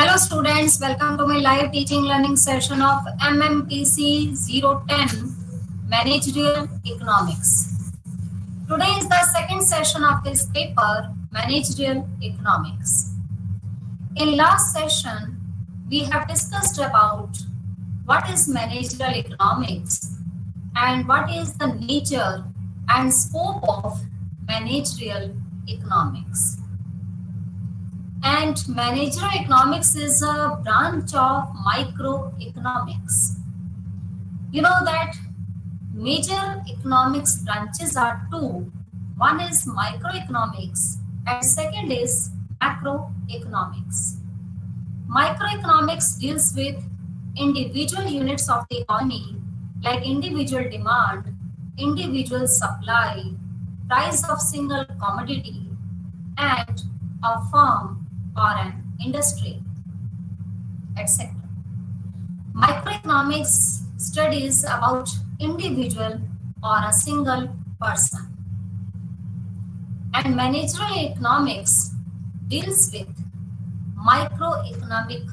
Hello students, welcome to my live teaching learning session of MMPC 010 Managerial Economics. Today is the second session of this paper, Managerial Economics. In last session, we have discussed about what is managerial economics and what is the nature and scope of managerial economics. And managerial economics is a branch of microeconomics. You know that major economics branches are two. One is microeconomics and second is macroeconomics. Microeconomics deals with individual units of the economy like individual demand, individual supply, price of single commodity, and a firm or an industry, etc. Microeconomics studies about individual or a single person. And managerial economics deals with microeconomic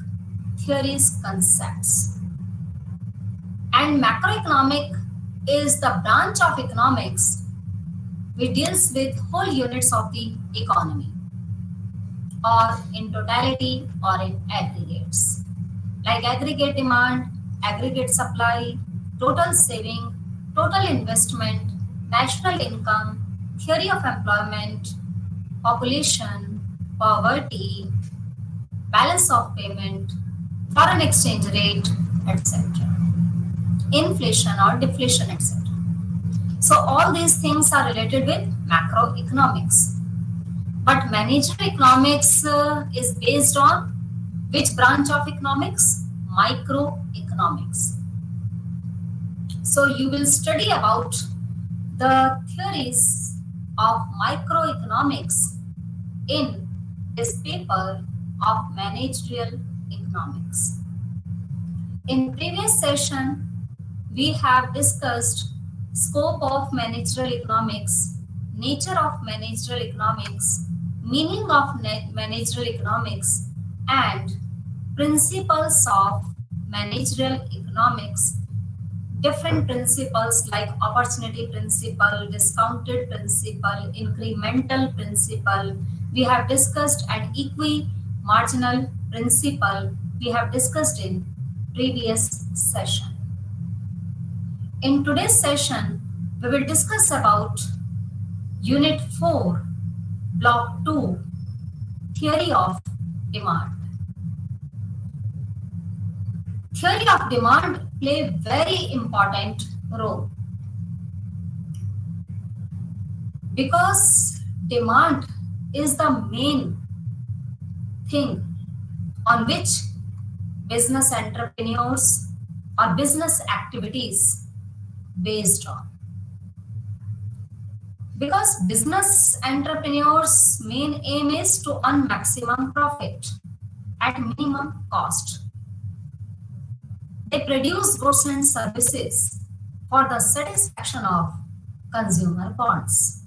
theories, concepts. And macroeconomic is the branch of economics which deals with whole units of the economy, or in totality or in aggregates, like aggregate demand, aggregate supply, total saving, total investment, national income, theory of employment, population, poverty, balance of payment, foreign exchange rate, etc., inflation or deflation, etc. So all these things are related with macroeconomics. But managerial economics is based on which branch of economics? Microeconomics. So you will study about the theories of microeconomics in this paper of managerial economics. In previous session, we have discussed scope of managerial economics, nature of managerial economics, meaning of managerial economics, and principles of managerial economics. Different principles like opportunity principle, discounted principle, incremental principle, we have discussed, and equi-marginal principle we have discussed in previous session. In today's session, we will discuss about Unit 4, Block 2, Theory of Demand. Theory of demand play very important role because demand is the main thing on which business entrepreneurs or business activities based on. Because business entrepreneurs' main aim is to earn maximum profit at minimum cost. They produce goods and services for the satisfaction of consumer wants.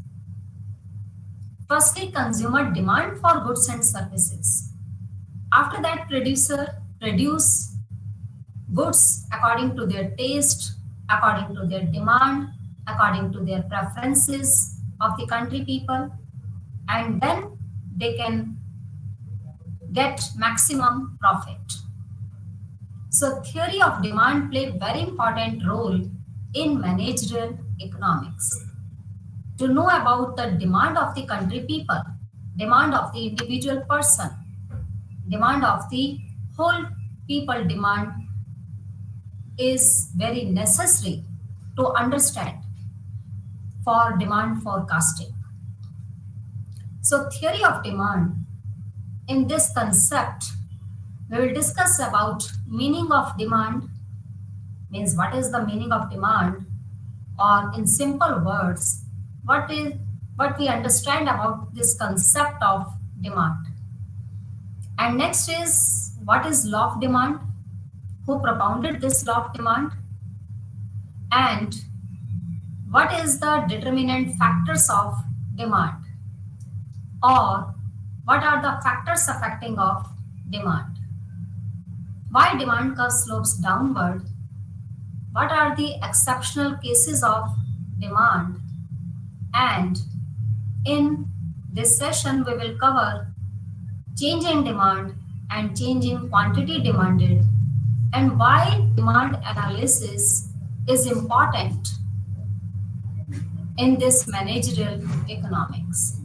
Firstly, consumer demand for goods and services. After that, producer produce goods according to their taste, according to their demand, according to their preferences of the country people, and then they can get maximum profit. So theory of demand play very important role in managerial economics. To know about the demand of the country people, demand of the individual person, demand of the whole people demand is very necessary to understand for demand forecasting. So theory of demand, in this concept, we will discuss about meaning of demand, means what is the meaning of demand, or in simple words, what we understand about this concept of demand. And next is what is law of demand, who propounded this law of demand, and what is the determinant factors of demand, or what are the factors affecting of demand. Why demand curve slopes downward? What are the exceptional cases of demand? And in this session, we will cover change in demand and change in quantity demanded, and why demand analysis is important in this managerial economics.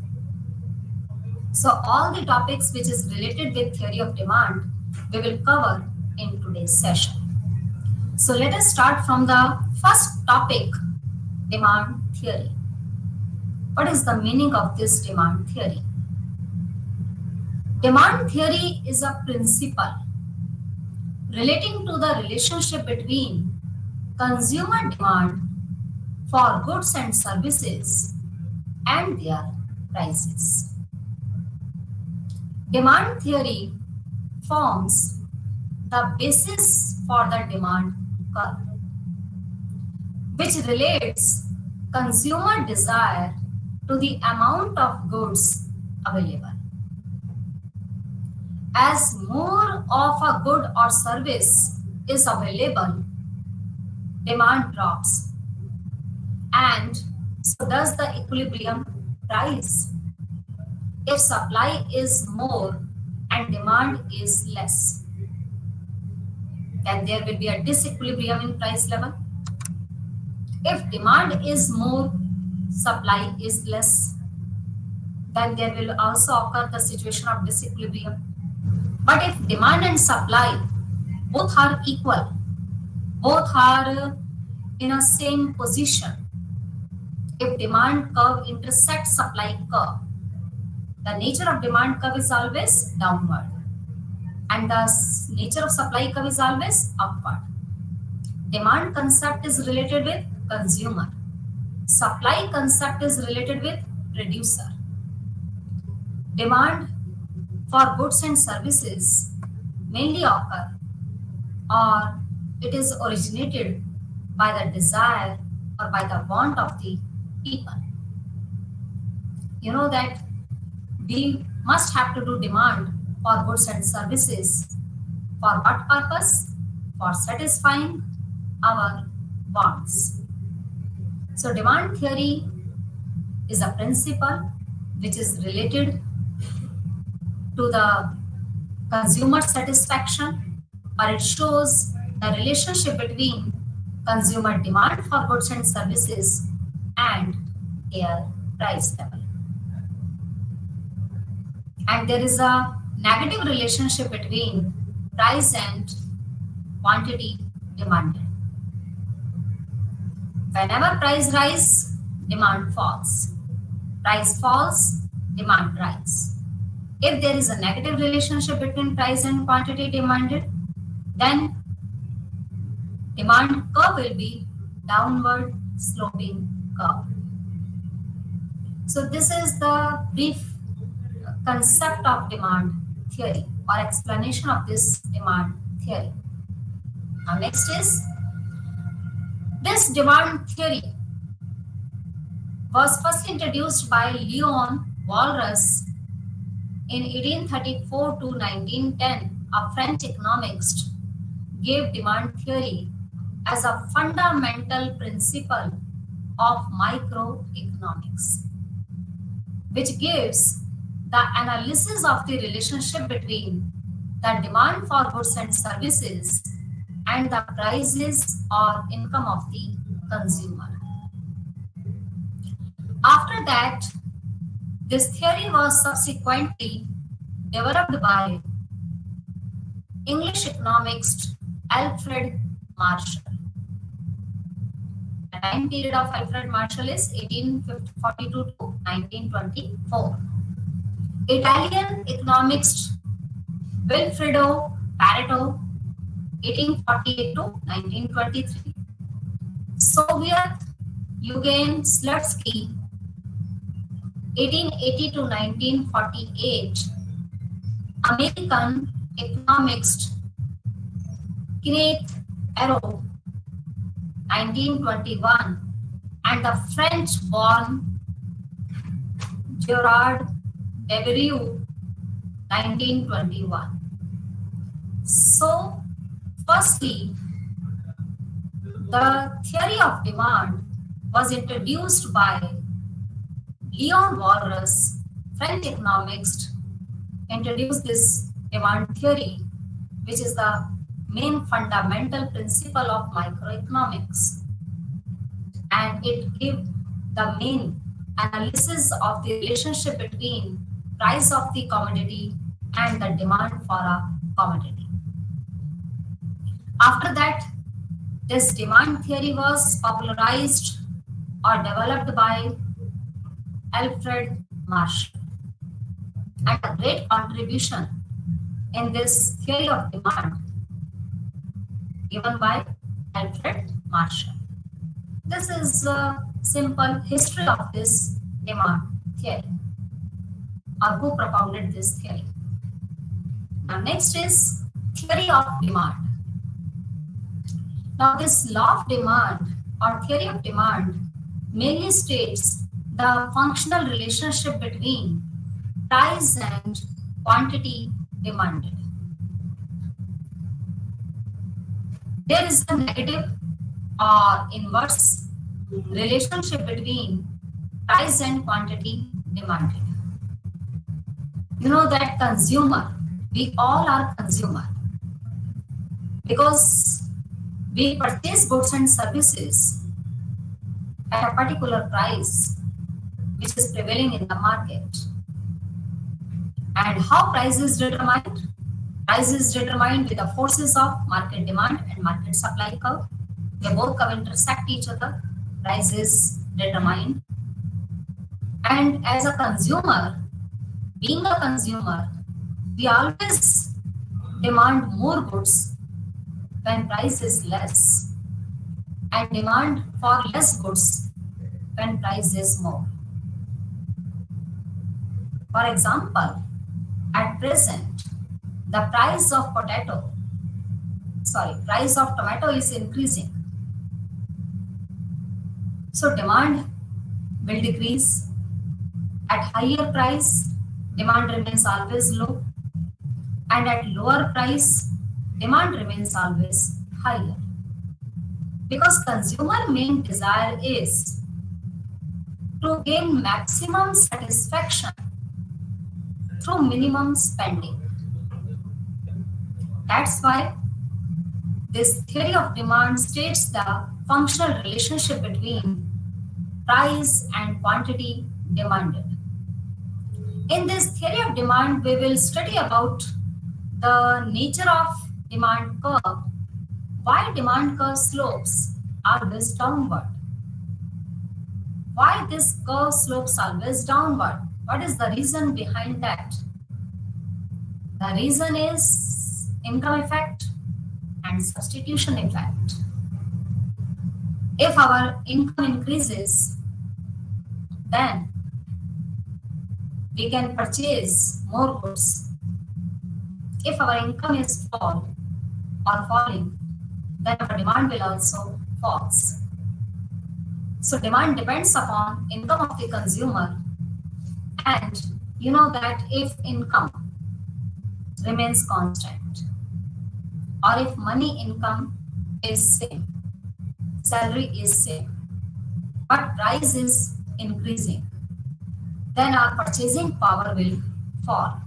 So all the topics which is related with theory of demand, we will cover in today's session. So let us start from the first topic, demand theory. What is the meaning of this demand theory? Demand theory is a principle relating to the relationship between consumer demand for goods and services and their prices. Demand theory forms the basis for the demand curve, which relates consumer desire to the amount of goods available. As more of a good or service is available, demand drops, and so does the equilibrium price. If supply is more and demand is less, then there will be a disequilibrium in price level. If demand is more, supply is less, then there will also occur the situation of disequilibrium. But if demand and supply both are equal, both are in a same position, if demand curve intersects supply curve, the nature of demand curve is always downward and the nature of supply curve is always upward. Demand concept is related with consumer. Supply concept is related with producer. Demand for goods and services mainly occur, or it is originated by the desire or by the want of the people. You know that we must have to do demand for goods and services. For what purpose? For satisfying our wants. So demand theory is a principle which is related to the consumer satisfaction, or it shows the relationship between consumer demand for goods and services and their price level. And there is a negative relationship between price and quantity demanded. Whenever price rises, demand falls. Price falls, demand rises. If there is a negative relationship between price and quantity demanded, then demand curve will be downward sloping curve. So this is the brief concept of demand theory or explanation of this demand theory. Now next is, this demand theory was first introduced by Leon Walras in 1834 to 1910. A French economist gave demand theory as a fundamental principle of microeconomics, which gives the analysis of the relationship between the demand for goods and services and the prices or income of the consumer. After that, this theory was subsequently developed by English economist Alfred Marshall. The time period of Alfred Marshall is 1842 to 1924. Italian economist Vilfredo Pareto, 1848 to 1923. Soviet Eugen Slutsky, 1880 to 1948. American economist Kenneth Arrow, 1921, and the French-born Gerard Devereux, 1921. So Firstly, the theory of demand was introduced by Leon Walras, French economist, introduced this demand theory, which is the main fundamental principle of microeconomics. And it gives the main analysis of the relationship between price of the commodity and the demand for a commodity. After that, this demand theory was popularized or developed by Alfred Marshall. And a great contribution in this theory of demand given by Alfred Marshall. This is a simple history of this demand theory, or who propounded this theory. Now next is theory of demand. Now this law of demand or theory of demand mainly states the functional relationship between price and quantity demanded. There is a negative or inverse relationship between price and quantity demanded. You know that consumer, we all are consumer because we purchase goods and services at a particular price which is prevailing in the market. And how price is determined? Price is determined with the forces of market demand and market supply curve. They both come intersect each other. Price is determined. And as a consumer, being a consumer, we always demand more goods when price is less, and demand for less goods when price is more. For example, at present, the price of tomato is increasing. So demand will decrease. At higher price, demand remains always low, and at lower price, demand remains always higher. Because consumer main desire is to gain maximum satisfaction through minimum spending. That's why this theory of demand states the functional relationship between price and quantity demanded. In this theory of demand, we will study about the nature of demand curve, why demand curve slopes always downward. Why this curve slopes always downward? What is the reason behind that? The reason is income effect and substitution effect. If our income increases, then we can purchase more goods. If our income is falling, then our demand will also fall. So demand depends upon income of the consumer, and you know that if income remains constant, or if money income is same, salary is same, but price is increasing, then our purchasing power will fall.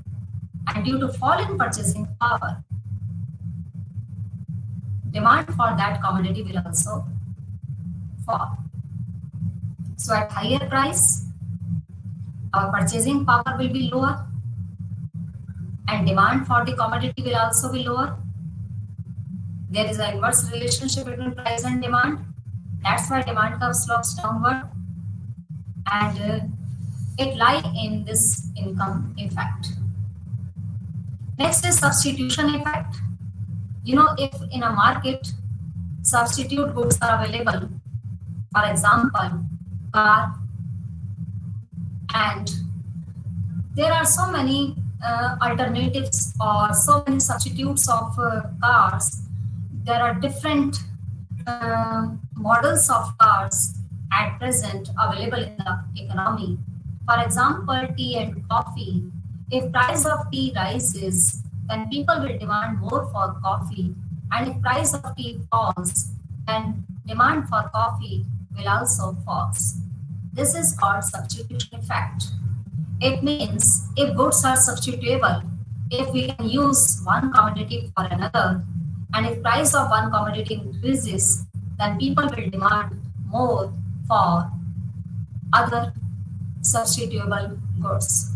And due to fall in purchasing power, demand for that commodity will also fall. So at higher price, our purchasing power will be lower, and demand for the commodity will also be lower. There is an inverse relationship between price and demand. That's why demand curve slopes downward, and it lies in this income effect. Next is substitution effect. You know, if in a market substitute goods are available, for example, car, and there are so many alternatives or so many substitutes of cars. There are different models of cars at present available in the economy. For example, tea and coffee. If price of tea rises, then people will demand more for coffee And if price of tea falls, then demand for coffee will also fall. This is called substitution effect. It means if goods are substitutable, if we can use one commodity for another, and if price of one commodity increases, then people will demand more for other substitutable goods.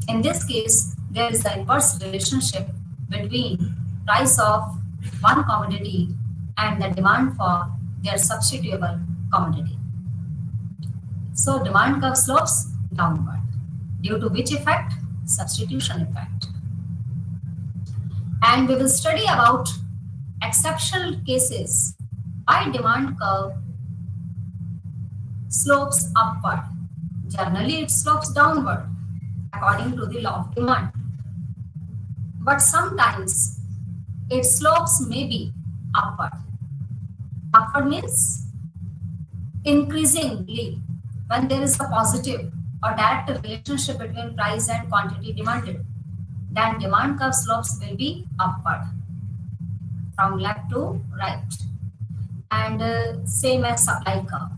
In this case, there is the inverse relationship between price of one commodity and the demand for their substitutable commodity. So demand curve slopes downward, due to which effect? Substitution effect. And we will study about exceptional cases why demand curve slopes upward. Generally, it slopes downward according to the law of demand. But sometimes its slopes may be upward. Upward means increasingly when there is a positive or direct relationship between price and quantity demanded, then demand curve slopes will be upward from left to right. And same as supply curve.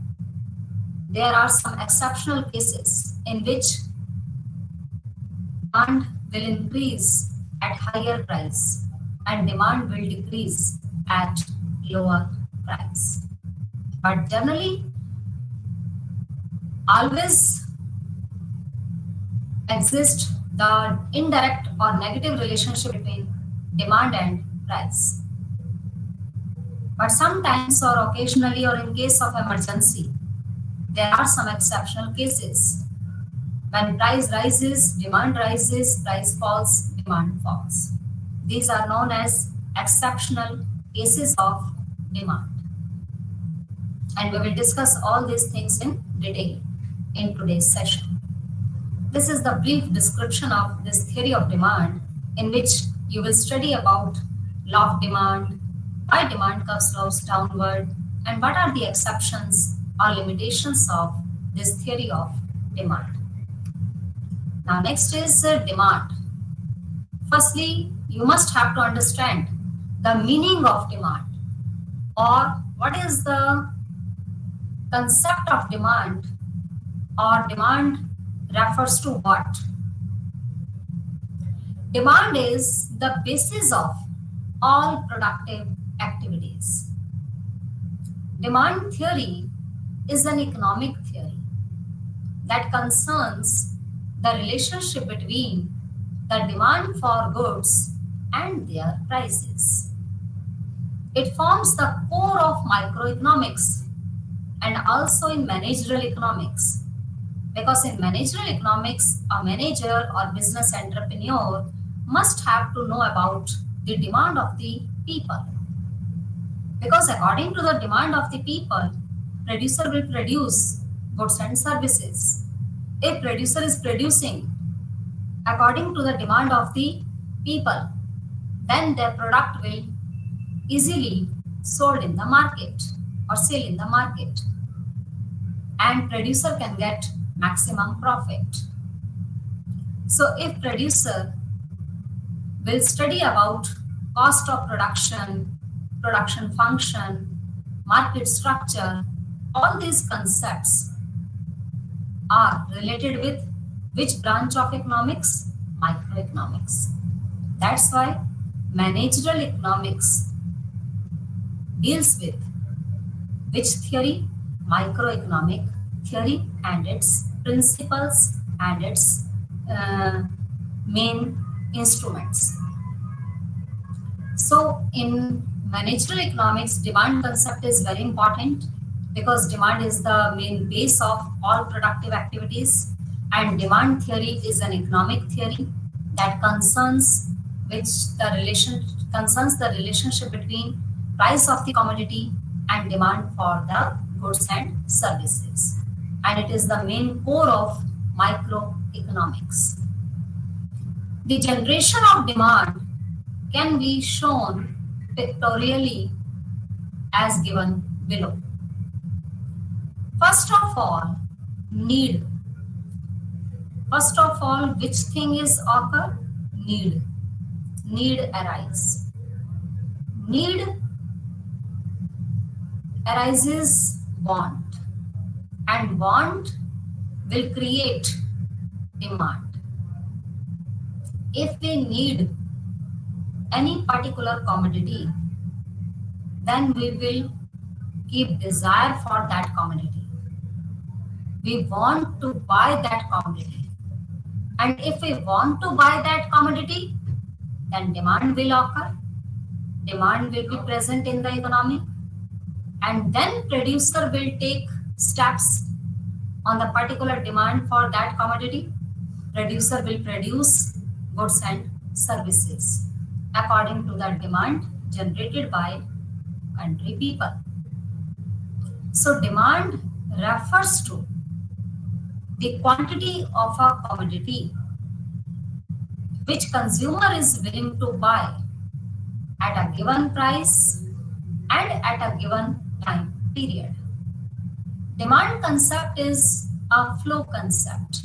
There are some exceptional cases in which demand will increase at higher price and demand will decrease at lower price. But generally, always exists the indirect or negative relationship between demand and price. But sometimes or occasionally or in case of emergency, there are some exceptional cases. When price rises, demand rises, price falls, demand falls. These are known as exceptional cases of demand. And we will discuss all these things in detail in today's session. This is the brief description of this theory of demand, in which you will study about law of demand, why demand curve slopes downward, and what are the exceptions or limitations of this theory of demand. Now next is demand. Firstly, you must have to understand the meaning of demand, or what is the concept of demand, or demand refers to what. Demand is the basis of all productive activities. Demand theory is an economic theory that concerns the relationship between the demand for goods and their prices. It forms the core of microeconomics and also in managerial economics, because in managerial economics, a manager or business entrepreneur must have to know about the demand of the people. Because according to the demand of the people, producer will produce goods and services. If producer is producing according to the demand of the people, then their product will easily sold in the market or sell in the market, and producer can get maximum profit. So if producer will study about cost of production, production function, market structure, all these concepts are related with which branch of economics? Microeconomics. That's why managerial economics deals with which theory? Microeconomic theory and its principles and its main instruments. So in managerial economics, demand concept is very important, because demand is the main base of all productive activities, and demand theory is an economic theory that concerns the relationship between price of the commodity and demand for the goods and services, and it is the main core of microeconomics. The generation of demand can be shown pictorially as given below. First of all, need. First of all, which thing is occur? Need. Need arise. Need arises want, and want will create demand. If we need any particular commodity, then we will keep desire for that commodity. We want to buy that commodity. And if we want to buy that commodity, then demand will occur. Demand will be present in the economy. And then producer will take steps on the particular demand for that commodity. Producer will produce goods and services according to the demand generated by country people. So demand refers to the quantity of a commodity which consumer is willing to buy at a given price and at a given time period. Demand concept is a flow concept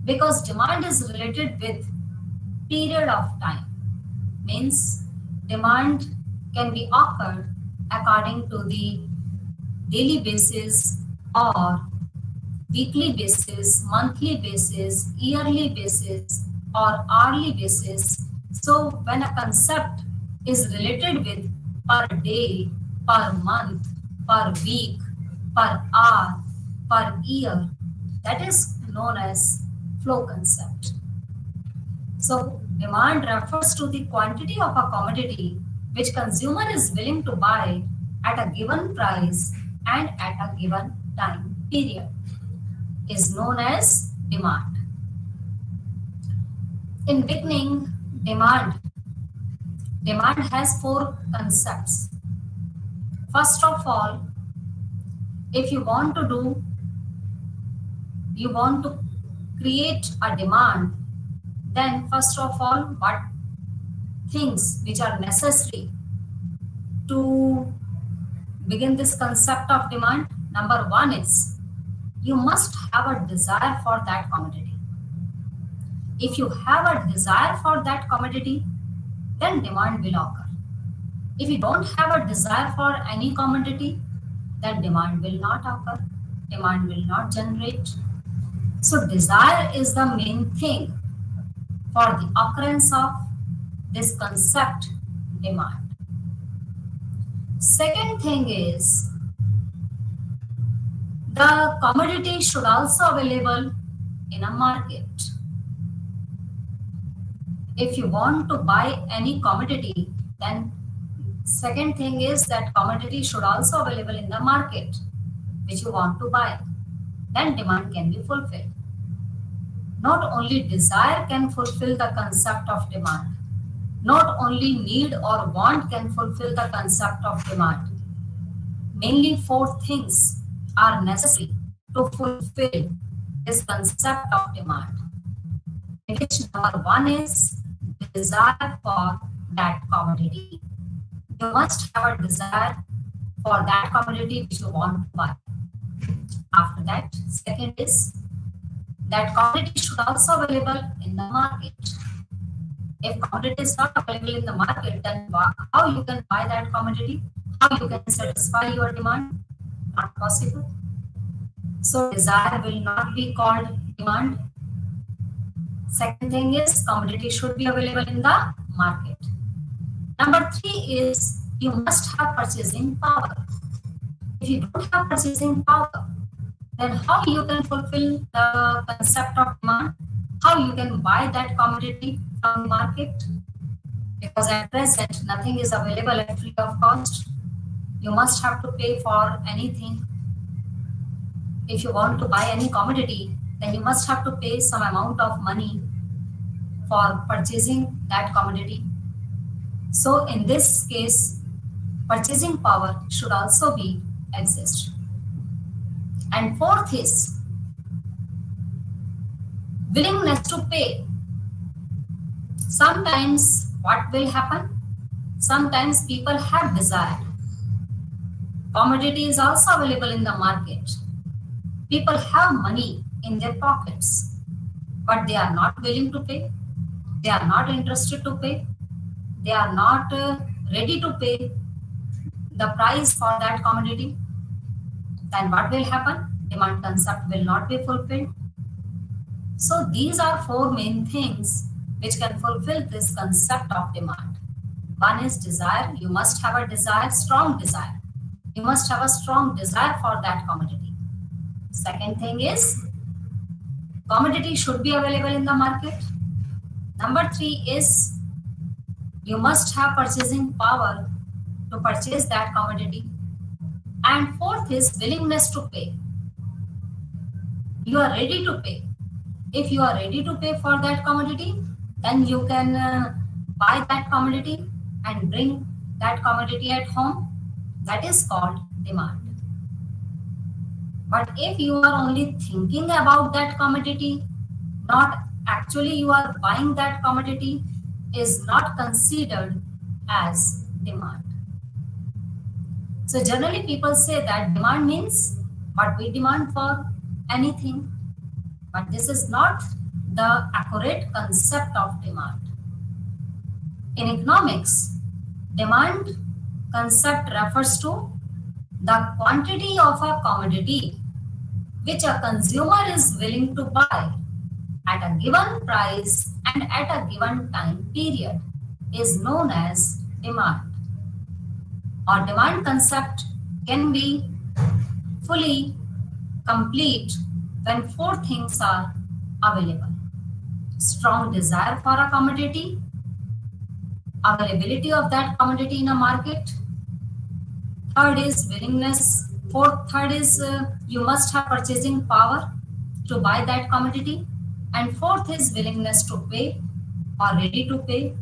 because demand is related with period of time. Means demand can be occurred according to the daily basis or weekly basis, monthly basis, yearly basis or hourly basis. So when a concept is related with per day, per month, per week, per hour, per year, that is known as flow concept. So demand refers to the quantity of a commodity which consumer is willing to buy at a given price and at a given time period is known as demand. In beginning, demand has four concepts. First of all, if you want to create a demand, then first of all, what things which are necessary to begin this concept of demand? Number one is you must have a desire for that commodity. If you have a desire for that commodity, then demand will occur. If you don't have a desire for any commodity, then demand will not occur. Demand will not generate. So desire is the main thing for the occurrence of this concept demand. Second thing is the commodity should also available in a market. If you want to buy any commodity, then second thing is that commodity should also available in the market which you want to buy. Then demand can be fulfilled. Not only desire can fulfill the concept of demand. Not only need or want can fulfill the concept of demand. Mainly four things are necessary to fulfill this concept of demand. In which number one is desire for that commodity. You must have a desire for that commodity which you want to buy. After that, second is that commodity should also available in the market. If commodity is not available in the market, then how you can buy that commodity? How you can satisfy your demand? Not possible. So desire will not be called demand. Second thing is commodity should be available in the market. Number three is you must have purchasing power. If you don't have purchasing power, then how you can fulfill the concept of demand? How you can buy that commodity from the market? Because at present nothing is available at free of cost. You must have to pay for anything. If you want to buy any commodity, then you must have to pay some amount of money for purchasing that commodity. So in this case, purchasing power should also be exist. And fourth is willingness to pay. Sometimes what will happen? Sometimes people have desire. Commodity is also available in the market. People have money in their pockets, but they are not willing to pay. They are not interested to pay. They are not ready to pay the price for that commodity, then what will happen? Demand concept will not be fulfilled. So these are four main things which can fulfill this concept of demand. One is desire. You must have a desire, strong desire. You must have a strong desire for that commodity. Second thing is commodity should be available in the market. Number three is you must have purchasing power to purchase that commodity. And fourth is willingness to pay. You are ready to pay. If you are ready to pay for that commodity, then you can buy that commodity and bring that commodity at home. That is called demand. But if you are only thinking about that commodity, not actually you are buying that commodity, is not considered as demand. So generally people say that demand means what we demand for anything. But this is not the accurate concept of demand. In economics, demand concept refers to the quantity of a commodity which a consumer is willing to buy at a given price and at a given time period is known as demand. Or demand concept can be fully complete when four things are available. Strong desire for a commodity, availability of that commodity in a market. Third is willingness. Third is you must have purchasing power to buy that commodity. And fourth is willingness to pay or ready to pay.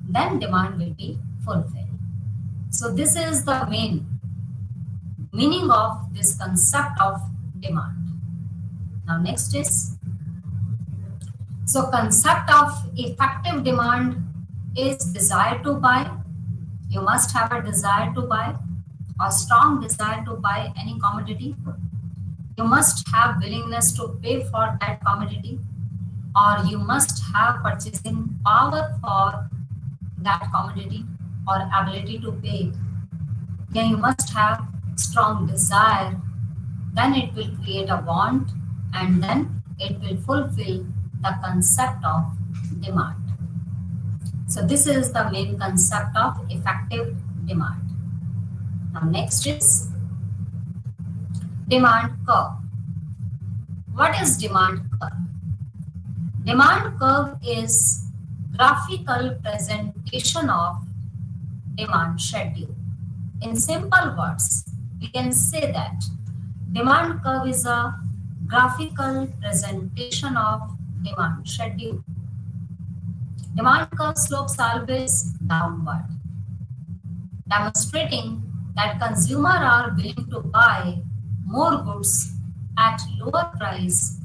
Then demand will be fulfilled. So this is the main meaning of this concept of demand. Now next is, so concept of effective demand is desire to buy. You must have a desire to buy, a strong desire to buy any commodity. You must have willingness to pay for that commodity, or you must have purchasing power for that commodity or ability to pay. Then you must have strong desire. Then it will create a want, and then it will fulfill the concept of demand. So this is the main concept of effective demand. Now next is demand curve. What is demand curve? Demand curve is graphical presentation of demand schedule. In simple words, we can say that demand curve is a graphical presentation of demand schedule. Demand curve slopes always downward, demonstrating that consumers are willing to buy more goods at lower price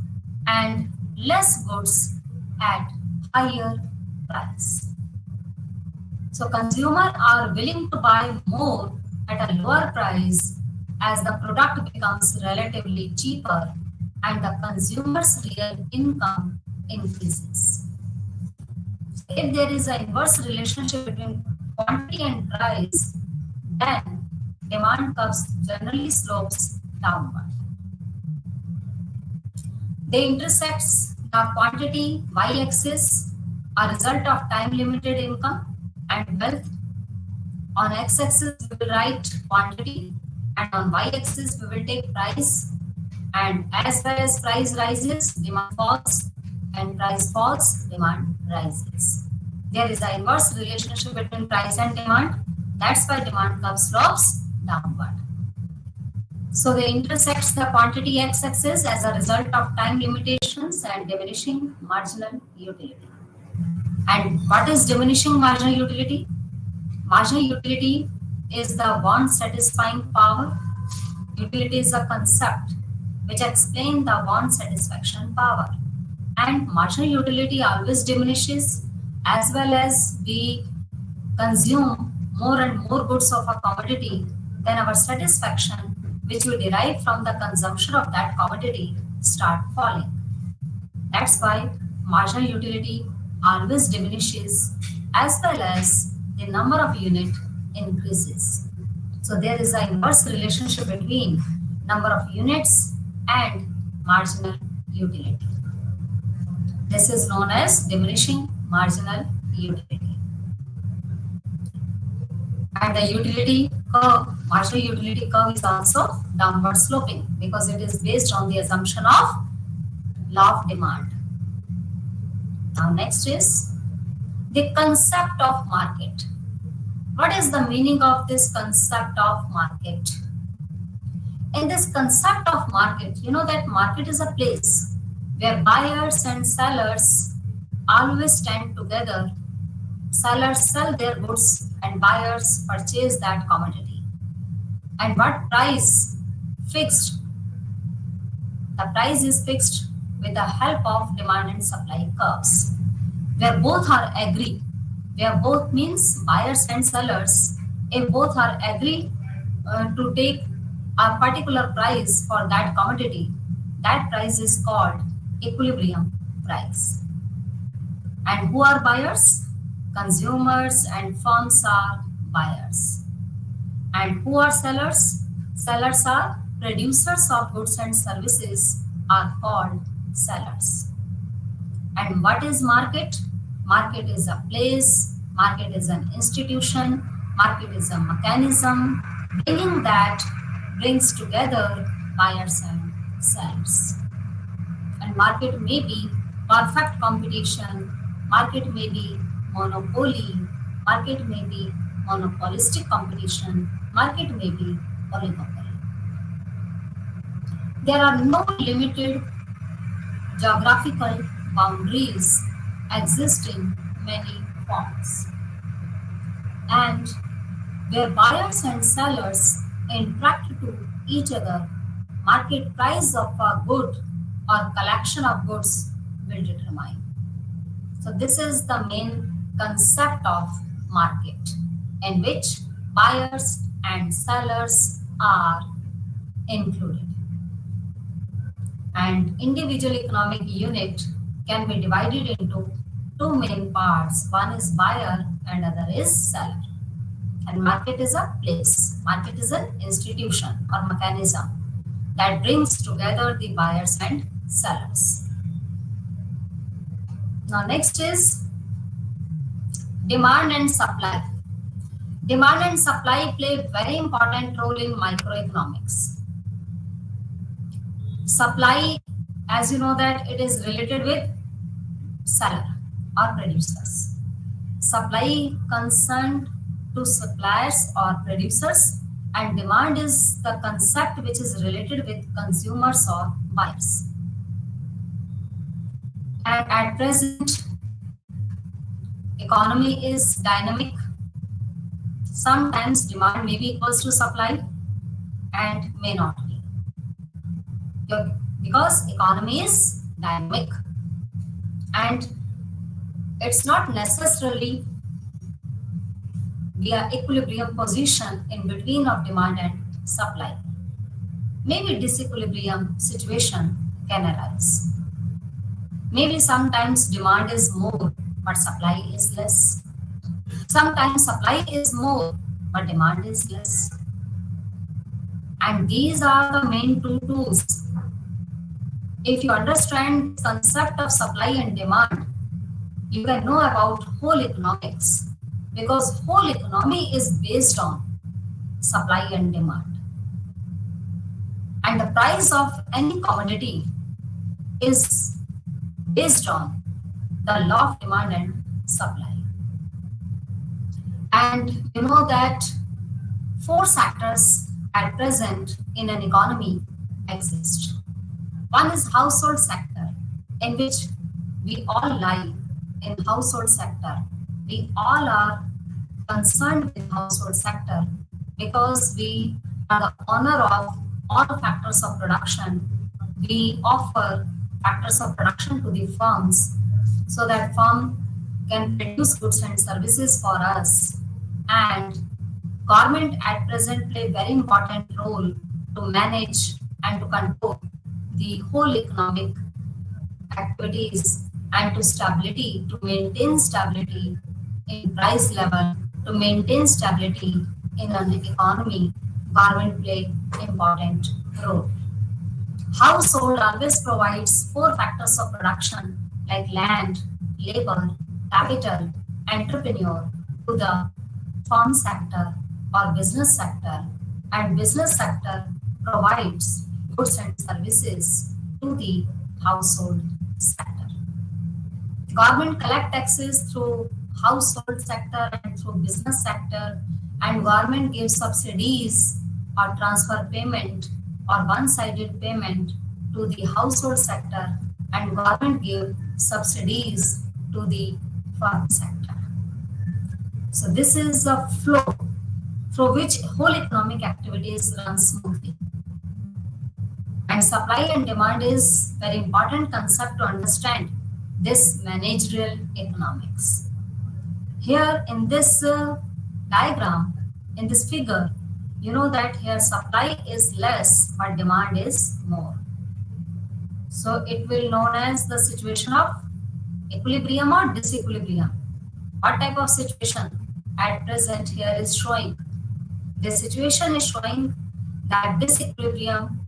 and less goods at higher price. So consumers are willing to buy more at a lower price as the product becomes relatively cheaper and the consumer's real income increases. If there is an inverse relationship between quantity and price, then demand curves generally slopes downward. They intersect the quantity y-axis, a result of time-limited income and wealth. On x-axis, we will write quantity, and on y-axis, we will take price. And as well as price rises, demand falls, and price falls, demand rises. There is an inverse relationship between price and demand. That's why demand curve slopes downward. So they intersect the quantity x-axis as a result of time limitations and diminishing marginal utility. And what is diminishing marginal utility? Marginal utility is the want satisfying power. Utility is a concept which explains the want satisfaction power. And marginal utility always diminishes as well as we consume more and more goods of a commodity, then our satisfaction which we derive from the consumption of that commodity start falling. That's why marginal utility always diminishes as well as the number of units increases. So there is an inverse relationship between number of units and marginal utility. This is known as diminishing marginal utility. And the utility curve, marginal utility curve is also downward sloping because it is based on the assumption of law of demand. Now next is the concept of market. What is the meaning of this concept of market? In this concept of market, you know that market is a place where buyers and sellers always stand together. Sellers sell their goods and buyers purchase that commodity. And what price fixed? The price is fixed with the help of demand and supply curves, where both are agree, where both means buyers and sellers, if both are agree to take a particular price for that commodity, that price is called equilibrium price. And who are buyers? Consumers and firms are buyers. And who are sellers? Sellers are producers of goods and services are called sellers. And what is market? Market is a place, market is an institution, market is a mechanism brings together buyers and sellers. And market may be perfect competition, market may be monopoly, market may be monopolistic competition, market may be oligopoly. There are no limited geographical boundaries exist in many forms. And where buyers and sellers interact to each other, market price of a good or collection of goods will determine. So this is the main concept of market, in which buyers and sellers are included. And individual economic unit can be divided into two main parts. One is buyer and other is seller. And market is a place. Market is an institution or mechanism that brings together the buyers and sellers. Now next is demand and supply. Demand and supply play a very important role in microeconomics. Supply, as you know that it is related with seller or producers. Supply concerned to suppliers or producers, and demand is the concept which is related with consumers or buyers. And at present, economy is dynamic. Sometimes demand may be equals to supply and may not be. Because economy is dynamic and it's not necessarily be an equilibrium position in between of demand and supply. Maybe disequilibrium situation can arise. Maybe sometimes demand is more but supply is less. Sometimes supply is more but demand is less. And these are the main two tools. If you understand the concept of supply and demand, you can know about whole economics, because whole economy is based on supply and demand. And the price of any commodity is based on the law of demand and supply. And you know that four sectors at present in an economy exist. One is household sector, in which we all lie in household sector. We all are concerned with household sector because we are the owner of all factors of production. We offer factors of production to the firms so that firm can produce goods and services for us. And government at present play a very important role to manage and to control the whole economic activities and to maintain stability in price level to maintain stability in an economy, government play important role. Household always provides four factors of production like land, labor, capital, entrepreneur to the farm sector or business sector, and business sector provides goods and services to the household sector. Government collect taxes through household sector and through business sector, and government gives subsidies or transfer payment or one-sided payment to the household sector, and government give subsidies to the farm sector. So this is a flow through which whole economic activities run smoothly. And supply and demand is very important concept to understand this managerial economics. Here in this diagram, in this figure, you know that here supply is less but demand is more. So it will known as the situation of equilibrium or disequilibrium. What type of situation at present here is showing? This situation is showing that disequilibrium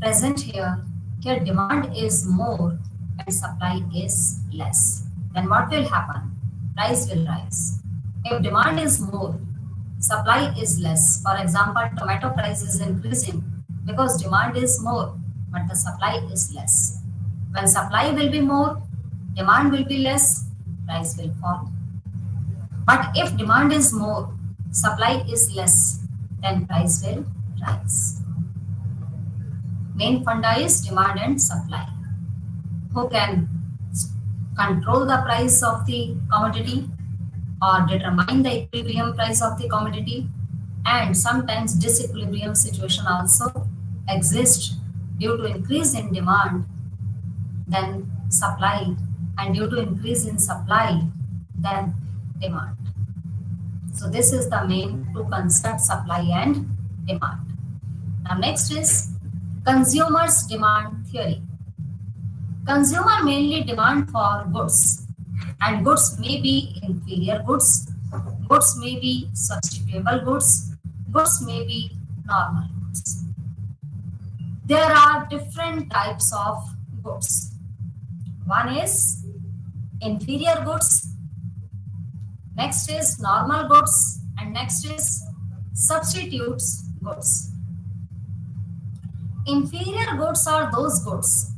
present here demand is more and supply is less. Then what will happen? Price will rise. If demand is more, supply is less. For example, tomato price is increasing because demand is more, but the supply is less. When supply will be more, demand will be less, price will fall. But if demand is more, supply is less, then price will rise. Main funda is demand and supply. Who can control the price of the commodity or determine the equilibrium price of the commodity, and sometimes disequilibrium situation also exists due to increase in demand, then supply, and due to increase in supply, then demand. So this is the main two concepts, supply and demand. Now next is consumers' demand theory. Consumer mainly demand for goods, and goods may be inferior goods, goods may be substitutable goods, goods may be normal goods. There are different types of goods. One is inferior goods, next is normal goods, and next is substitutes goods. Inferior goods are those goods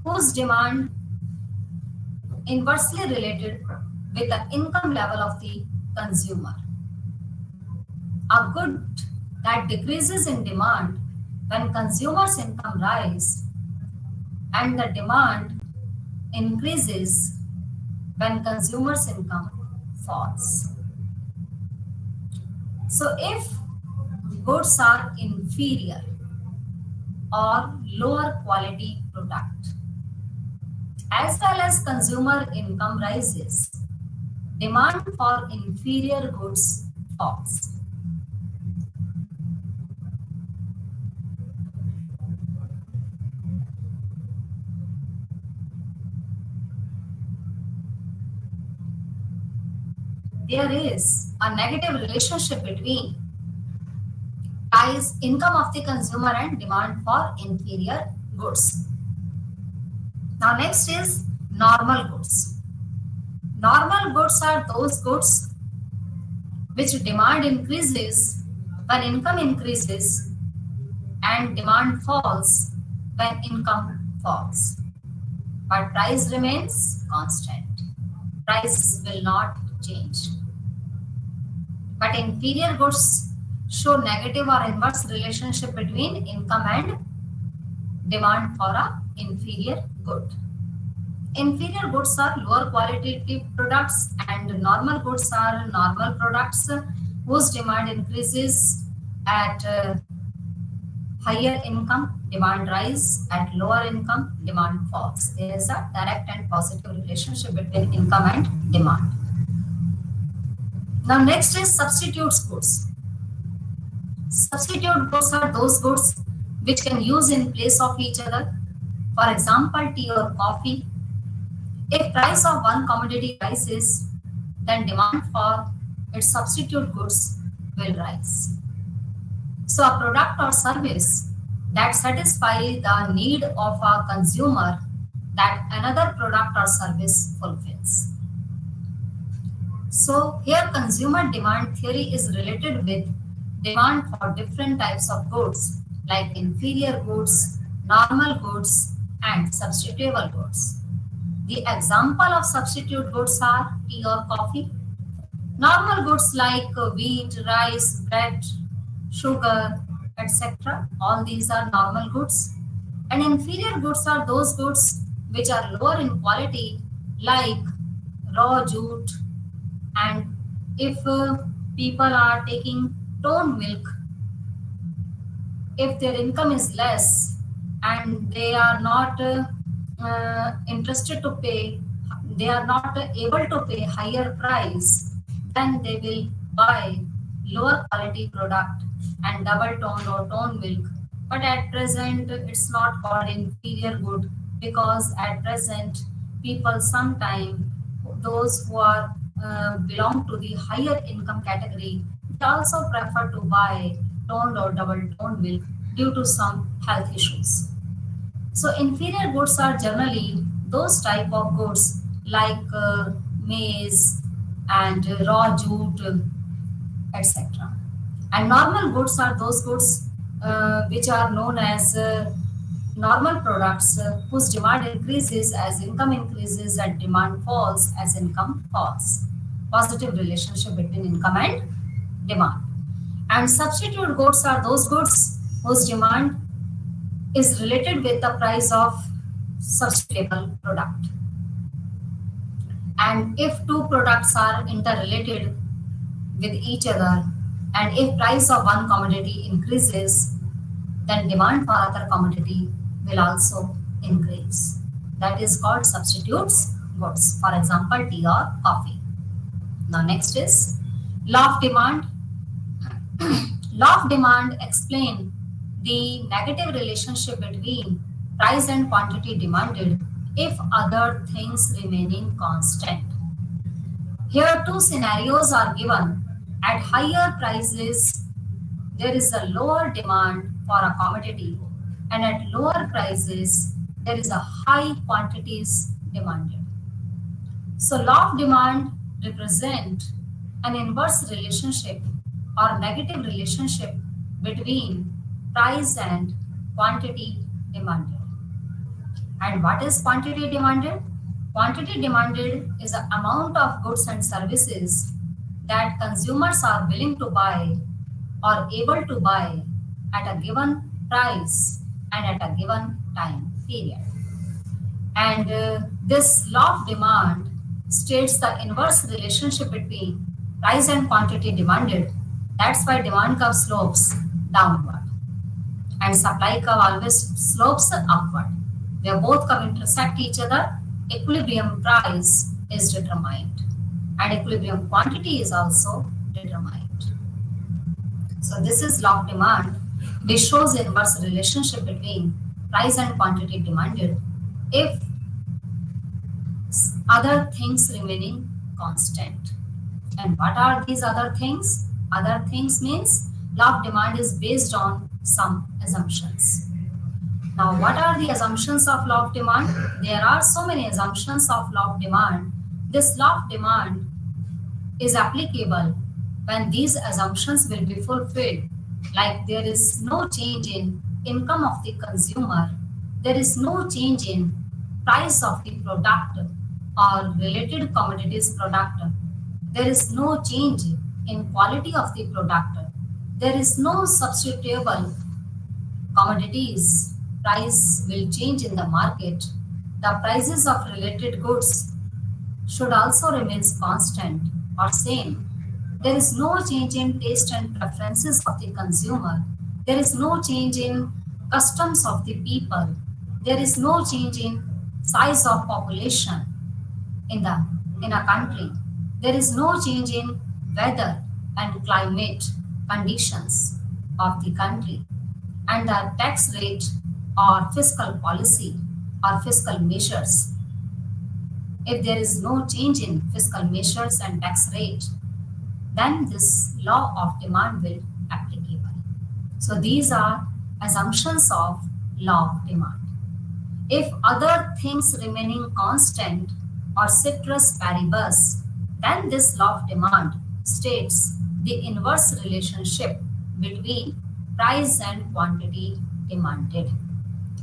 whose demand inversely related with the income level of the consumer. A good that decreases in demand when consumers' income rise, and the demand increases when consumers' income falls. So if goods are inferior or lower quality product, as well as consumer income rises, demand for inferior goods falls. There is a negative relationship between price, income of the consumer and demand for inferior goods. Now next is normal goods. Normal goods are those goods which demand increases when income increases and demand falls when income falls. But price remains constant. Price will not change. But inferior goods show negative or inverse relationship between income and demand for a inferior good. Inferior goods are lower qualitative products, and normal goods are normal products whose demand increases at higher income, demand rise, at lower income, demand falls. There is a direct and positive relationship between income and demand. Now next is substitutes goods. Substitute goods are those goods which can use in place of each other. For example, tea or coffee. If price of one commodity rises, then demand for its substitute goods will rise. So a product or service that satisfies the need of a consumer that another product or service fulfills. So here consumer demand theory is related with demand for different types of goods like inferior goods, normal goods and substitutable goods. The example of substitute goods are tea or coffee. Normal goods like wheat, rice, bread, sugar, etc. All these are normal goods. And inferior goods are those goods which are lower in quality like raw jute, and if people are taking toned milk, if their income is less and they are not interested to pay, they are not able to pay higher price, then they will buy lower quality product and double toned or toned milk. But at present it's not called inferior good, because at present people sometimes, those who are belong to the higher income category, they also prefer to buy toned or double toned milk due to some health issues. So inferior goods are generally those type of goods like maize and raw jute, etc. And normal goods are those goods which are known as normal products whose demand increases as income increases and demand falls as income falls. Positive relationship between income and demand. And substitute goods are those goods whose demand is related with the price of substitutable product. And if two products are interrelated with each other, and if price of one commodity increases, then demand for other commodity will also increase. That is called substitutes goods. For example, tea or coffee. Now next is law of demand. Law of demand explains the negative relationship between price and quantity demanded if other things remaining constant. Here two scenarios are given. At higher prices, there is a lower demand for a commodity, and at lower prices, there is a high quantities demanded. So law of demand represent an inverse relationship or negative relationship between price and quantity demanded. And what is quantity demanded? Quantity demanded is the amount of goods and services that consumers are willing to buy or able to buy at a given price and at a given time period. And this law of demand states the inverse relationship between price and quantity demanded. That's why demand curve slopes downward and supply curve always slopes upward. Where both curve intersect each other, equilibrium price is determined and equilibrium quantity is also determined. So this is law of demand, which shows the inverse relationship between price and quantity demanded if other things remaining constant. And what are these other things? Other things means law of demand is based on some assumptions. Now, what are the assumptions of law of demand? There are so many assumptions of law of demand. This law of demand is applicable when these assumptions will be fulfilled, like there is no change in income of the consumer, there is no change in price of the product or related commodities product, there is no change in quality of the product, there is no substitutable commodities price will change in the market, the prices of related goods should also remain constant or same. There is no change in taste and preferences of the consumer. There is no change in customs of the people. There is no change in size of population in a country. There is no change in weather and climate conditions of the country. And the tax rate or fiscal policy or fiscal measures if there is no change in fiscal measures and tax rate, then this law of demand will applicable. So these are assumptions of law of demand. If other things remaining constant or ceteris paribus, then this law of demand states the inverse relationship between price and quantity demanded.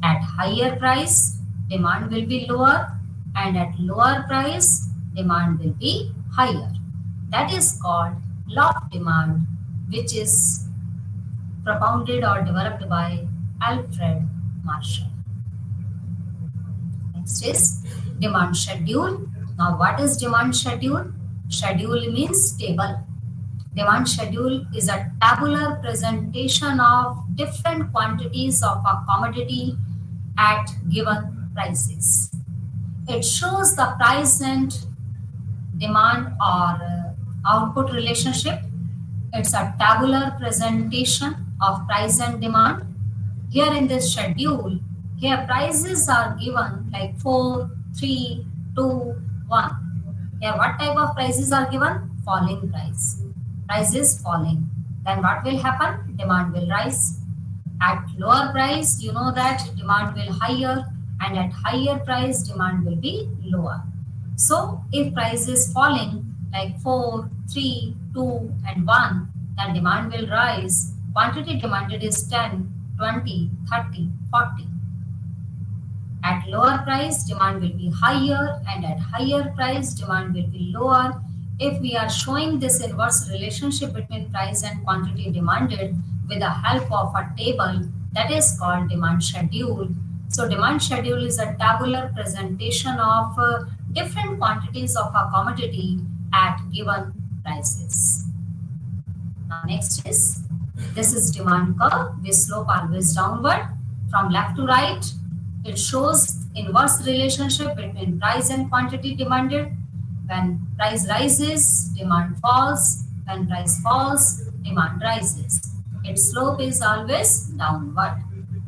At higher price, demand will be lower, and at lower price, demand will be higher. That is called law of demand, which is propounded or developed by Alfred Marshall. Next is demand schedule. Now, what is demand schedule? Schedule means table. Demand schedule is a tabular presentation of different quantities of a commodity at given prices. It shows the price and demand or output relationship. It's a tabular presentation of price and demand. Here in this schedule, here prices are given like 4, 3, 2, 1. Here what type of prices are given? Falling price. Price is falling. Then what will happen? Demand will rise. At lower price, you know that demand will higher, and at higher price, demand will be lower. So if price is falling like 4, 3, 2 and 1, then demand will rise. Quantity demanded is 10, 20, 30, 40. At lower price, demand will be higher, and at higher price, demand will be lower. If we are showing this inverse relationship between price and quantity demanded with the help of a table, that is called demand schedule. So demand schedule is a tabular presentation of different quantities of a commodity at given prices. Now next is, this is demand curve with slope always downward from left to right. It shows inverse relationship between price and quantity demanded. When price rises, demand falls. When price falls, demand rises. Its slope is always downward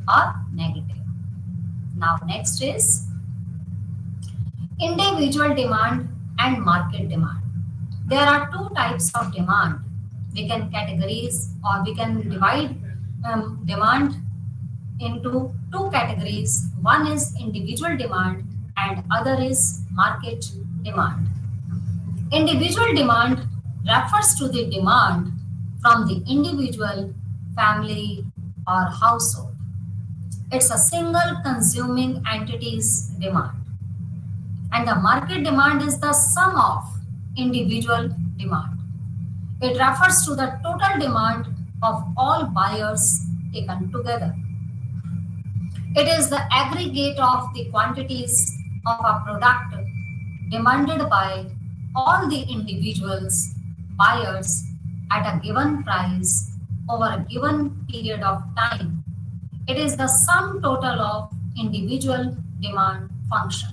or negative. Now next is individual demand and market demand. There are two types of demand. We can categorize or we can divide demand into two categories. One is individual demand and other is market demand. Individual demand refers to the demand from the individual, family or household. It's a single consuming entity's demand. And the market demand is the sum of individual demand. It refers to the total demand of all buyers taken together. It is the aggregate of the quantities of a product demanded by all the individuals, buyers at a given price over a given period of time. It is the sum total of individual demand function.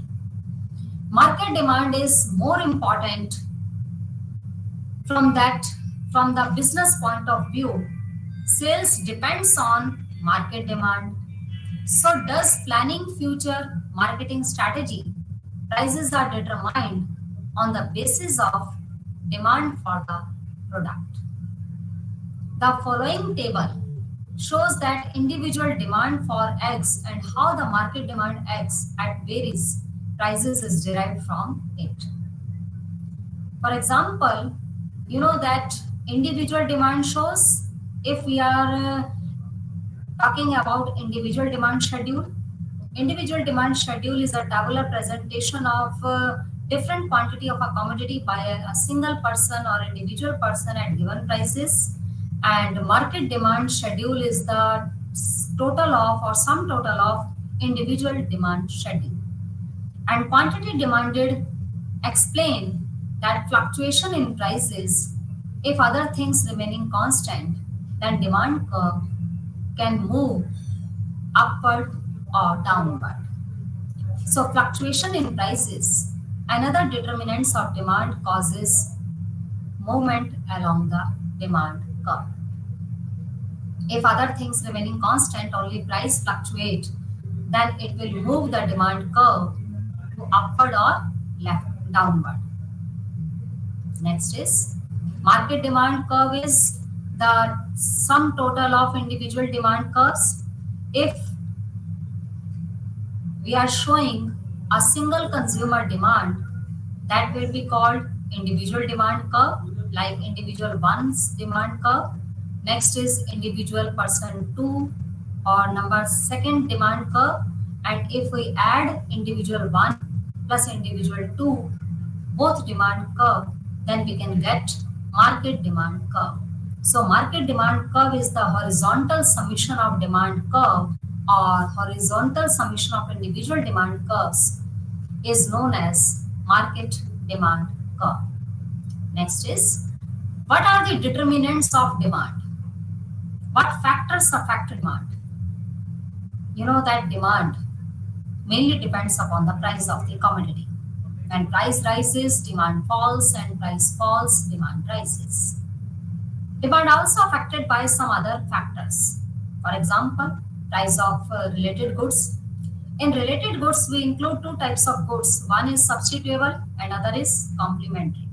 Market demand is more important from the business point of view. Sales depends on market demand. So does planning future marketing strategy. Prices are determined on the basis of demand for the product. The following table shows that individual demand for eggs and how the market demand eggs at various prices is derived from it. For example, you know that individual demand shows, if we are talking about individual demand schedule. Individual demand schedule is a tabular presentation of different quantity of a commodity by a single person or individual person at given prices. And market demand schedule is the total of or sum total of individual demand schedule. And quantity demanded explain that fluctuation in prices, if other things remaining constant, then demand curve can move upward or downward. So fluctuation in prices and other determinants of demand causes movement along the demand curve. If other things remaining constant, only price fluctuate, then it will move the demand curve to upward or left downward. Next is market demand curve is the sum total of individual demand curves. If we are showing a single consumer demand, that will be called individual demand curve, like individual one's demand curve. Next is individual person 2 or number second demand curve. And if we add individual 1 plus individual 2, both demand curve, then we can get market demand curve. So market demand curve is the horizontal summation of demand curve or horizontal summation of individual demand curves is known as market demand curve. Next is, what are the determinants of demand? What factors affect demand? You know that demand mainly depends upon the price of the commodity. When price rises, demand falls, and price falls, demand rises. Demand also affected by some other factors. For example, price of related goods. In related goods, we include two types of goods. One is substitutable and other is complementary.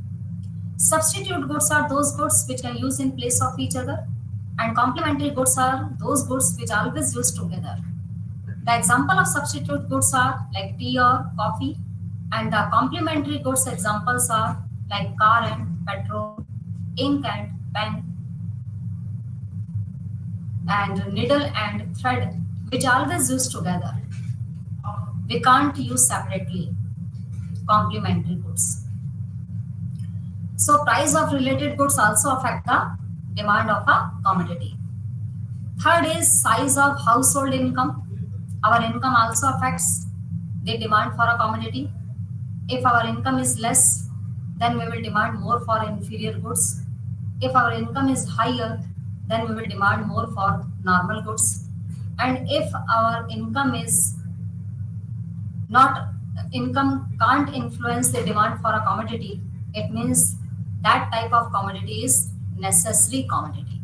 Substitute goods are those goods which are used in place of each other, and complementary goods are those goods which are always used together. The example of substitute goods are like tea or coffee, and the complementary goods examples are like car and petrol, ink and pen, and needle and thread, which are always used together. We can't use separately complementary goods. So price of related goods also affect the demand of a commodity. Third is size of household income. Our income also affects the demand for a commodity. If our income is less, then we will demand more for inferior goods. If our income is higher, then we will demand more for normal goods. And if our income can't influence the demand for a commodity, it means that type of commodity is necessary commodity,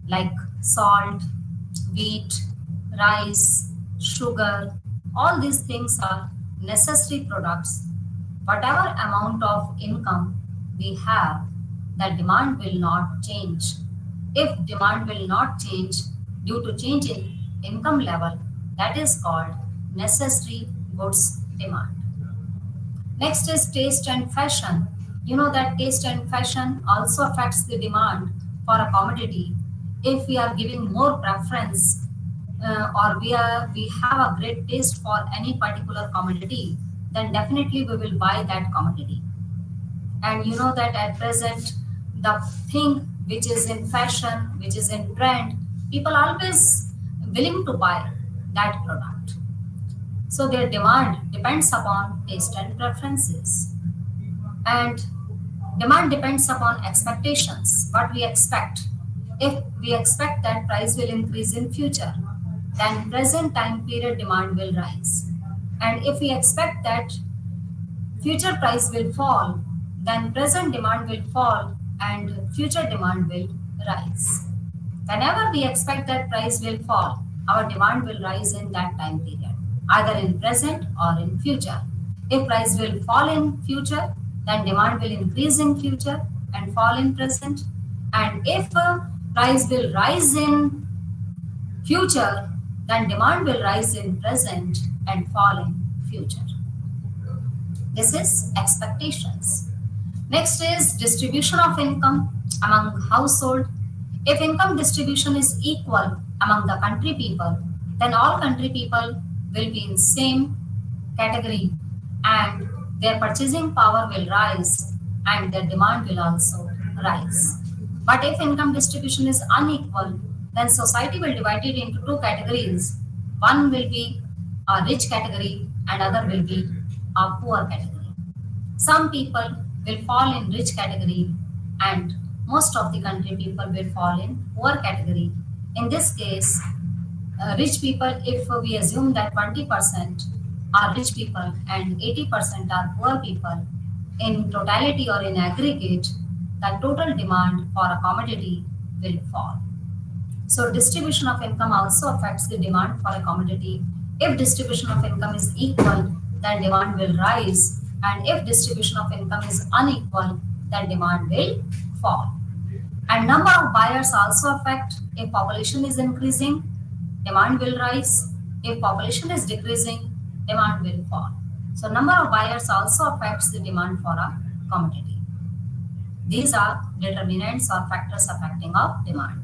like salt, wheat, rice, sugar. All these things are necessary products. Whatever amount of income we have, the demand will not change. If demand will not change due to change in income level, that is called necessary goods demand. Next is taste and fashion. You know that taste and fashion also affects the demand for a commodity. If we are giving more preference or we have a great taste for any particular commodity, then definitely we will buy that commodity. And you know that at present, the thing which is in fashion, which is in trend, people are always willing to buy that product. So their demand depends upon taste and preferences. And demand depends upon expectations, what we expect. If we expect that price will increase in future, then present time period demand will rise. And if we expect that future price will fall, then present demand will fall and future demand will rise. Whenever we expect that price will fall, our demand will rise in that time period, either in present or in future. If price will fall in future, then demand will increase in future and fall in present. And if price will rise in future, then demand will rise in present and fall in future. This is expectations. Next is distribution of income among household. If income distribution is equal among the country people, then all country people will be in same category and their purchasing power will rise and their demand will also rise. But if income distribution is unequal, then society will divide it into two categories. One will be a rich category and other will be a poor category. Some people will fall in rich category and most of the country people will fall in poor category. In this case, rich people, if we assume that 20% are rich people and 80% are poor people, in totality or in aggregate, the total demand for a commodity will fall. So distribution of income also affects the demand for a commodity. If distribution of income is equal, then demand will rise. And if distribution of income is unequal, then demand will fall. And number of buyers also affect. If population is increasing, demand will rise. If population is decreasing, demand will fall. So number of buyers also affects the demand for a commodity. These are determinants or factors affecting of demand.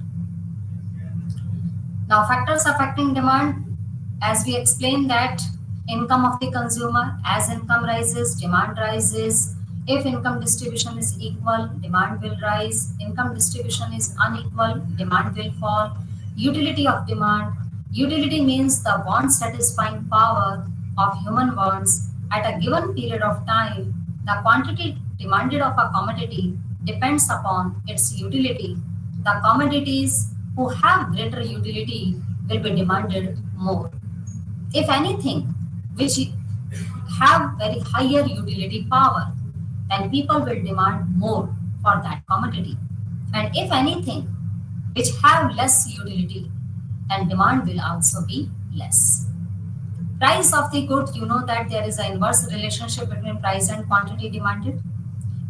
Now factors affecting demand, as we explained that income of the consumer, as income rises, demand rises. If income distribution is equal, demand will rise. Income distribution is unequal, demand will fall. Utility of demand. Utility means the want satisfying power of human wants at a given period of time. The quantity demanded of a commodity depends upon its utility. The commodities who have greater utility will be demanded more. If anything, which have very higher utility power, then people will demand more for that commodity. And if anything, which have less utility, then demand will also be less. Price of the good, you know that there is an inverse relationship between price and quantity demanded.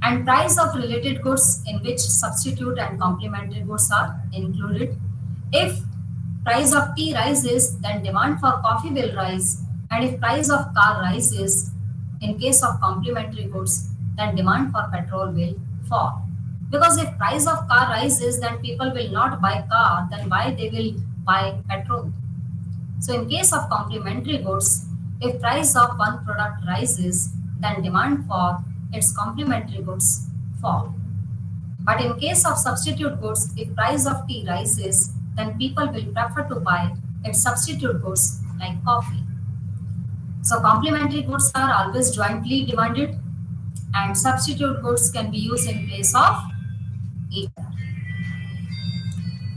And price of related goods in which substitute and complementary goods are included. If price of tea rises, then demand for coffee will rise. And if price of car rises, in case of complementary goods, then demand for petrol will fall. Because if price of car rises, then people will not buy car, then why they will buy petrol? So in case of complementary goods, if price of one product rises, then demand for its complementary goods fall. But in case of substitute goods, if price of tea rises, then people will prefer to buy its substitute goods like coffee. So complementary goods are always jointly demanded and substitute goods can be used in place of each other.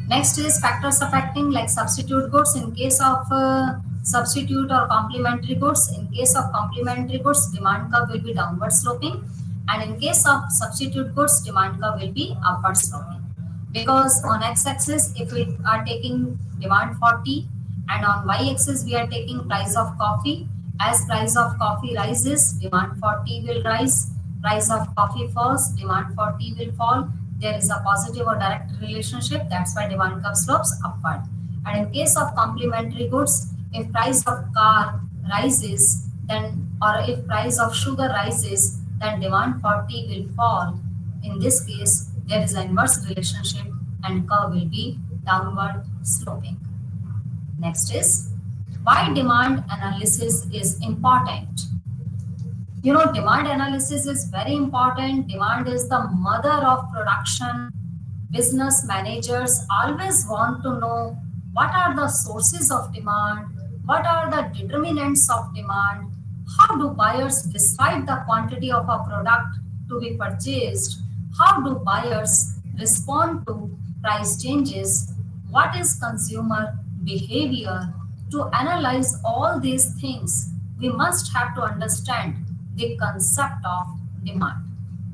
Next is factors affecting like substitute goods in case of substitute or complementary goods. In case of complementary goods, demand curve will be downward sloping, and in case of substitute goods, demand curve will be upward sloping. Because on x-axis, if we are taking demand for tea, and on y-axis we are taking price of coffee. As price of coffee rises, demand for tea will rise. Price of coffee falls, demand for tea will fall. There is a positive or direct relationship. That's why demand curve slopes upward. And in case of complementary goods, if price of car rises, then or if price of sugar rises, then demand for tea will fall. In this case, there is an inverse relationship and curve will be downward sloping. Next is why demand analysis is important. You know, demand analysis is very important. Demand is the mother of production. Business managers always want to know what are the sources of demand, what are the determinants of demand, how do buyers decide the quantity of a product to be purchased, how do buyers respond to price changes, what is consumer behavior. To analyze all these things, we must have to understand the concept of demand.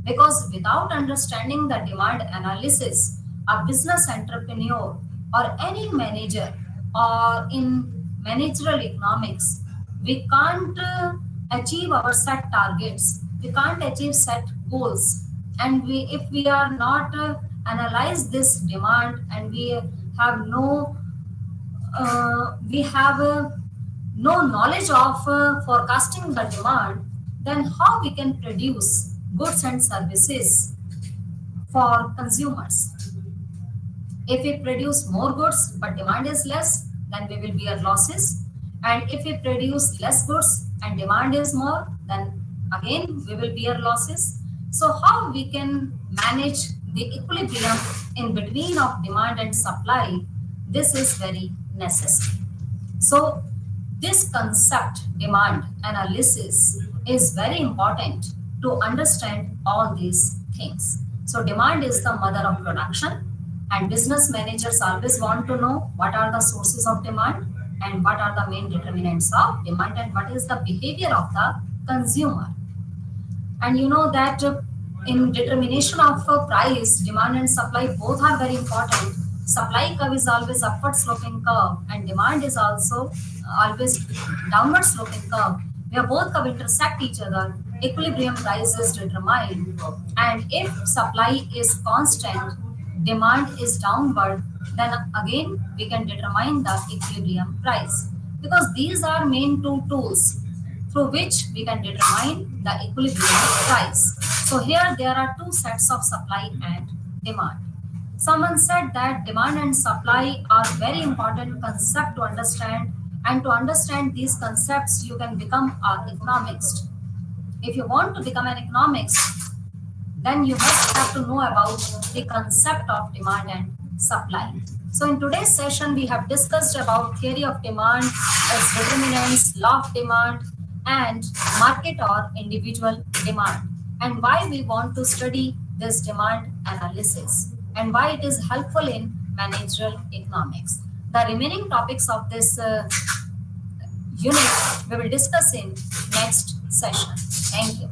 Because without understanding the demand analysis, a business entrepreneur or any manager or in managerial economics, we can't achieve our set targets, we can't achieve set goals. And if we are not analyze this demand and we have no no knowledge of forecasting the demand, then how we can produce goods and services for consumers. If we produce more goods but demand is less, then we will bear losses. And if we produce less goods and demand is more, then again we will bear losses. So how we can manage the equilibrium in between of demand and supply, this is very necessary. So this concept, demand analysis, is very important to understand all these things. So demand is the mother of production, and business managers always want to know what are the sources of demand and what are the main determinants of demand and what is the behavior of the consumer. And you know that in determination of price, demand and supply both are very important. Supply curve is always upward sloping curve and demand is also always downward sloping curve, where both curve intersect each other. equilibrium price is determined. And if supply is constant, demand is downward, then again we can determine the equilibrium price. Because these are main two tools through which we can determine the equilibrium price. So here there are two sets of supply and demand. Someone said that demand and supply are very important concept to understand, and to understand these concepts you can become an economist. If you want to become an economist, then you must have to know about the concept of demand and supply. So in today's session, we have discussed about theory of demand, its determinants, law of demand, and market or individual demand, and why we want to study this demand analysis, and why it is helpful in managerial economics. The remaining topics of this unit we will discuss in next session. Thank you.